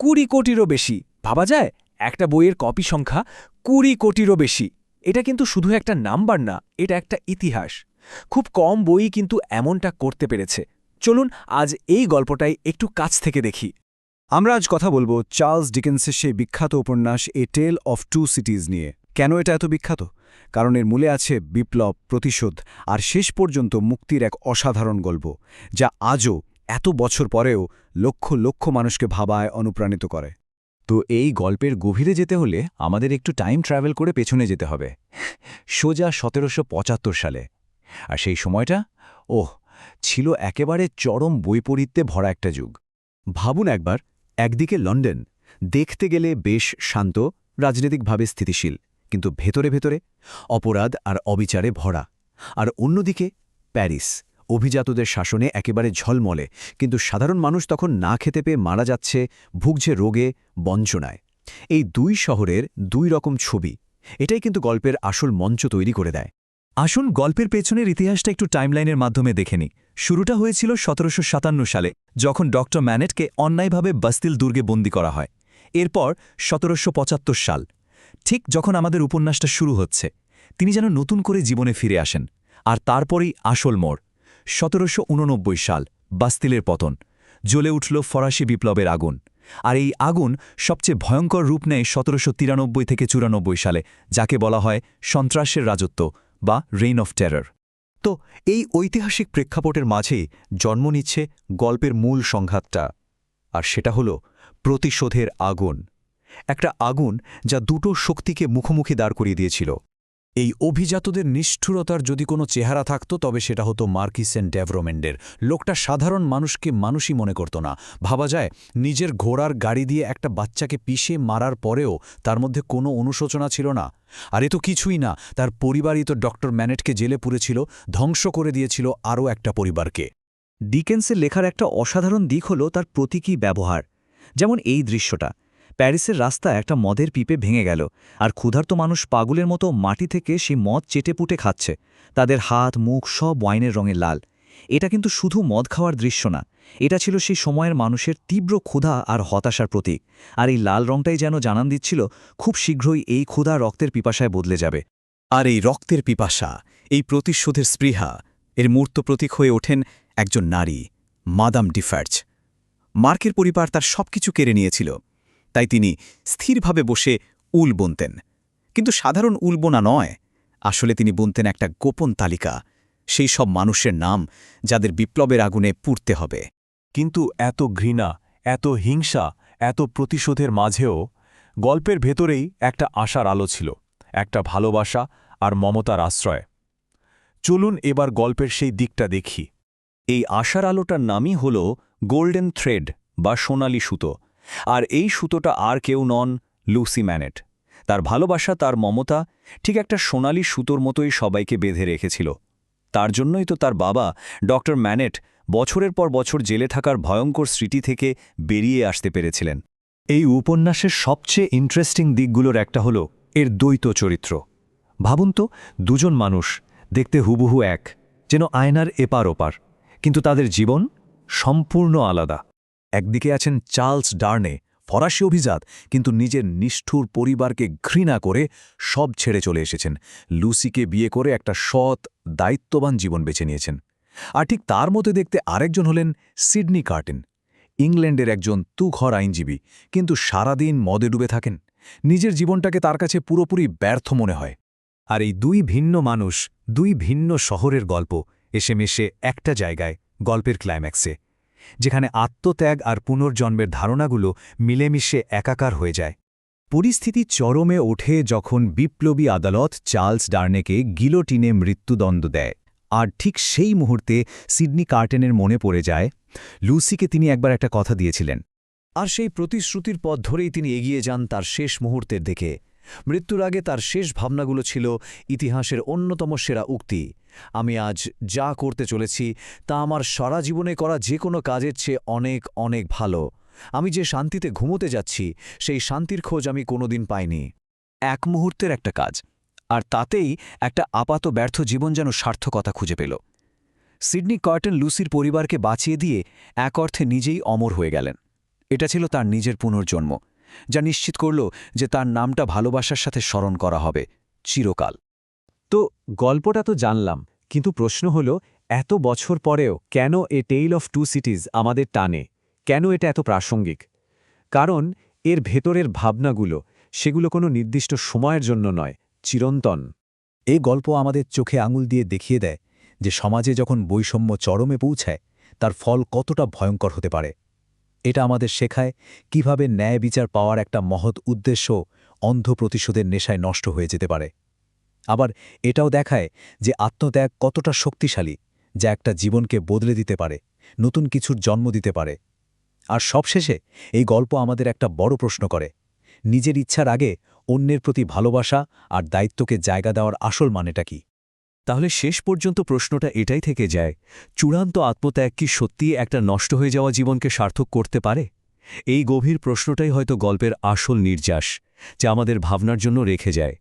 20 কোটিরও বেশি। ভাবা যায়, একটা বইয়ের কপি সংখ্যা 20 কোটিরও বেশি। এটা কিন্তু শুধু একটা নাম্বার না, এটা একটা ইতিহাস। খুব কম বই কিন্তু এমনটা করতে পেরেছে। চলুন আজ এই গল্পটাই একটু কাছ থেকে দেখি। আমরা আজ কথা বলবো চার্লস ডিকেন্সের সেই বিখ্যাত উপন্যাস এ টেল অফ টু সিটিজ নিয়ে। কেন এটা এত বিখ্যাত? কারণ এর মূলে আছে বিপ্লব, প্রতিশোধ আর শেষ পর্যন্ত মুক্তির এক অসাধারণ গল্প, যা আজও এত বছর পরেও লক্ষ লক্ষ মানুষকে ভাবায়, অনুপ্রাণিত করে। তো এই গল্পের গভীরে যেতে হলে আমাদের একটু টাইম ট্রাভেল করে পেছনে যেতে হবে, সোজা 1775 সালে। আর সেই সময়টা ছিল একেবারে চরম বৈপরীত্যে ভরা একটা যুগ। ভাবুন একবার, একদিকে লন্ডন, দেখতে গেলে বেশ শান্ত, রাজনৈতিকভাবে স্থিতিশীল, কিন্তু ভেতরে ভেতরে অপরাধ আর অবিচারে ভরা। আর অন্যদিকে প্যারিস, অভিজাতদের শাসনে একেবারে ঝলমলে, কিন্তু সাধারণ মানুষ তখন না খেতে পেয়ে মারা যাচ্ছে, ভুগছে রোগে, বঞ্চনায়। এই দুই শহরের দুই রকম ছবি, এটাই কিন্তু গল্পের আসল মঞ্চ তৈরি করে দেয়। আসুন গল্পের পেছনের ইতিহাসটা একটু টাইমলাইনের মাধ্যমে দেখে নিই। শুরুটা হয়েছিল 1757 সালে, যখন ডক্টর ম্যানেটকে অন্যায়ভাবে বাস্তিল দুর্গে বন্দী করা হয়। এরপর 1775 সাল, ঠিক যখন আমাদের উপন্যাসটা শুরু হচ্ছে, তিনি যেন নতুন করে জীবনে ফিরে আসেন। আর তারপরেই আসল মোড়, 1789 সাল, বাস্তিলের পতন। জ্বলে উঠল ফরাসি বিপ্লবের আগুন। আর এই আগুন সবচেয়ে ভয়ঙ্কর রূপ নেয় 1793 থেকে 94 সালে, যাকে বলা হয় সন্ত্রাসের রাজত্ব বা রেইন অফ টেরর। তো এই ঐতিহাসিক প্রেক্ষাপটের মাঝেই জন্ম নিচ্ছে গল্পের মূল সংঘাতটা। আর সেটা হলো প্রতিশোধের আগুন। একটা আগুন যা দুটো শক্তিকে মুখোমুখি দাঁড় করিয়ে দিয়েছিল। এই অভিজাতদের নিষ্ঠুরতার যদি কোনো চেহারা থাকত, তবে সেটা হতো মার্কিস এন্ড ডেভরমেন্ডের। লোকটা সাধারণ মানুষকে মানুষই মনে করত না। ভাবা যায়, নিজের ঘোড়ার গাড়ি দিয়ে একটা বাচ্চাকে পিষে মারার পরেও তার মধ্যে কোনো অনুশোচনা ছিল না। আর এ তো কিছুই না, তার পরিবারই তো ডক্টর ম্যানেটকে জেলে পুরেছিল, ধ্বংস করে দিয়েছিল আরও একটা পরিবারকে। ডিকেন্সের লেখার একটা অসাধারণ দিক হলো তার প্রতীকী ব্যবহার। যেমন এই দৃশ্যটা, প্যারিসের রাস্তায় একটা মদের পিপে ভেঙে গেল, আর ক্ষুধার্ত মানুষ পাগলের মতো মাটি থেকে সেই মদ চেটেপুটে খাচ্ছে। তাদের হাত মুখ সব ওয়াইনের রঙে লাল। এটা কিন্তু শুধু মদ খাওয়ার দৃশ্য না, এটা ছিল সেই সময়ের মানুষের তীব্র ক্ষুধা আর হতাশার প্রতীক। আর এই লাল রংটাই যেন জানান দিচ্ছিল, খুব শীঘ্রই এই ক্ষুধা রক্তের পিপাসায় বদলে যাবে। আর এই রক্তের পিপাসা, এই প্রতিশোধের স্পৃহা, এর মূর্ত প্রতীক হয়ে ওঠেন একজন নারী, মাদাম ডিফার্জ। মার্কের পরিবার তার সবকিছু কেড়ে নিয়েছিল, তাই তিনি স্থিরভাবে বসে উল বুনতেন। কিন্তু সাধারণ উল বোনা নয়, আসলে তিনি বুনতেন একটা গোপন তালিকা, সেই সব মানুষের নাম যাদের বিপ্লবের আগুনে পুড়তে হবে। কিন্তু এত ঘৃণা, এত হিংসা, এত প্রতিশোধের মাঝেও গল্পের ভেতরেই একটা আশার আলো ছিল, একটা ভালোবাসা আর মমতার আশ্রয়। চলুন এবার গল্পের সেই দিকটা দেখি। এই আশার আলোটার নামই হল গোল্ডেন থ্রেড বা সোনালি সুতো। আর এই সুতোটা আর কেউ নন, লুসি ম্যানেট। তার ভালোবাসা, তার মমতা ঠিক একটা সোনালি সুতোর মতোই সবাইকে বেঁধে রেখেছিল। তার জন্যই তো তার বাবা ডক্টর ম্যানেট বছরের পর বছর জেলে থাকার ভয়ঙ্কর স্মৃতি থেকে বেরিয়ে আসতে পেরেছিলেন। এই উপন্যাসের সবচেয়ে ইন্টারেস্টিং দিকগুলোর একটা হলো এর দ্বৈত চরিত্র। ভাবুন তো, দুজন মানুষ, দেখতে হুবহু এক, যেন আয়নার এপার ওপার, কিন্তু তাদের জীবন সম্পূর্ণ আলাদা। একদিকে আছেন চার্লস ডার্নে, ফরাসি অভিজাত, কিন্তু নিজের নিষ্ঠুর পরিবারকে ঘৃণা করে সব ছেড়ে চলে এসেছেন। লুসিকে বিয়ে করে একটা সৎ, দায়িত্ববান জীবন বেছে নিয়েছেন। আর ঠিক তার মতো দেখতে আরেকজন হলেন সিডনি কার্টিন, ইংল্যান্ডের একজন তুখর আইনজীবী, কিন্তু সারাদিন মদে ডুবে থাকেন। নিজের জীবনটাকে তার কাছে পুরোপুরি ব্যর্থ মনে হয়। আর এই দুই ভিন্ন মানুষ, দুই ভিন্ন শহরের গল্প এসে মেশে একটা জায়গায়, গল্পের ক্লাইম্যাক্সে, যেখানে আত্মত্যাগ আর পুনর্জন্মের ধারণাগুলো মিলেমিশে একাকার হয়ে যায়। পরিস্থিতি চরমে ওঠে যখন বিপ্লবী আদালত চার্লস ডার্নেকে গিলোটিনে মৃত্যুদণ্ড দেয়। আর ঠিক সেই মুহূর্তে সিডনি কার্টেনের মনে পড়ে যায়, লুসিকে তিনি একবার একটা কথা দিয়েছিলেন। আর সেই প্রতিশ্রুতির পথ ধরেই তিনি এগিয়ে যান তার শেষ মুহূর্তের দিকে। মৃত্যুর আগে তার শেষ ভাবনাগুলো ছিল ইতিহাসের অন্যতম সেরা উক্তি, আমি আজ যা করতে চলেছি তা আমার সারা জীবনে করা যে কোনো কাজের চেয়ে অনেক অনেক ভালো। আমি যে শান্তিতে ঘুমোতে যাচ্ছি, সেই শান্তির খোঁজ আমি কোনোদিন পাইনি। এক মুহূর্তের একটা কাজ, আর তাতেই একটা আপাত ব্যর্থ জীবন যেন সার্থকতা খুঁজে পেল। সিডনি কার্টন লুসির পরিবারকে বাঁচিয়ে দিয়ে এক অর্থে নিজেই অমর হয়ে গেলেন। এটা ছিল তার নিজের পুনর্জন্ম, যা নিশ্চিত করল যে তার নামটা ভালোবাসার সাথে স্মরণ করা হবে চিরকাল। তো গল্পটা তো জানলাম, কিন্তু প্রশ্ন হল, এত বছর পরেও কেন এ টেইল অফ টু সিটিজ আমাদের টানে? কেন এটা এত প্রাসঙ্গিক? কারণ এর ভেতরের ভাবনাগুলো, সেগুলো কোনো নির্দিষ্ট সময়ের জন্য নয়, চিরন্তন। এই গল্প আমাদের চোখে আঙুল দিয়ে দেখিয়ে দেয় যে সমাজে যখন বৈষম্য চরমে পৌঁছায় তার ফল কতটা ভয়ঙ্কর হতে পারে। এটা আমাদের শেখায় কিভাবে ন্যায় বিচার পাওয়ার একটা মহৎ উদ্দেশ্য অন্ধ প্রতিশোধের নেশায় নষ্ট হয়ে যেতে পারে। আবার এটাও দেখায় যে আত্মত্যাগ কতটা শক্তিশালী, যা একটা জীবনকে বদলে দিতে পারে, নতুন কিছুর জন্ম দিতে পারে। আর সবশেষে এই গল্প আমাদের একটা বড় প্রশ্ন করে, নিজের ইচ্ছার আগে অন্যের প্রতি ভালোবাসা আর দায়িত্বকে জায়গা দেওয়ার আসল মানেটা কি? তাহলে শেষ পর্যন্ত প্রশ্নটা এটাই থেকে যায়, চূড়ান্ত আত্মত্যাগ কি সত্যিই একটা নষ্ট হয়ে যাওয়া জীবনকে সার্থক করতে পারে? এই গভীর প্রশ্নটাই হয়তো গল্পের আসল নির্যাস, যা আমাদের ভাবনার জন্য রেখে যায়।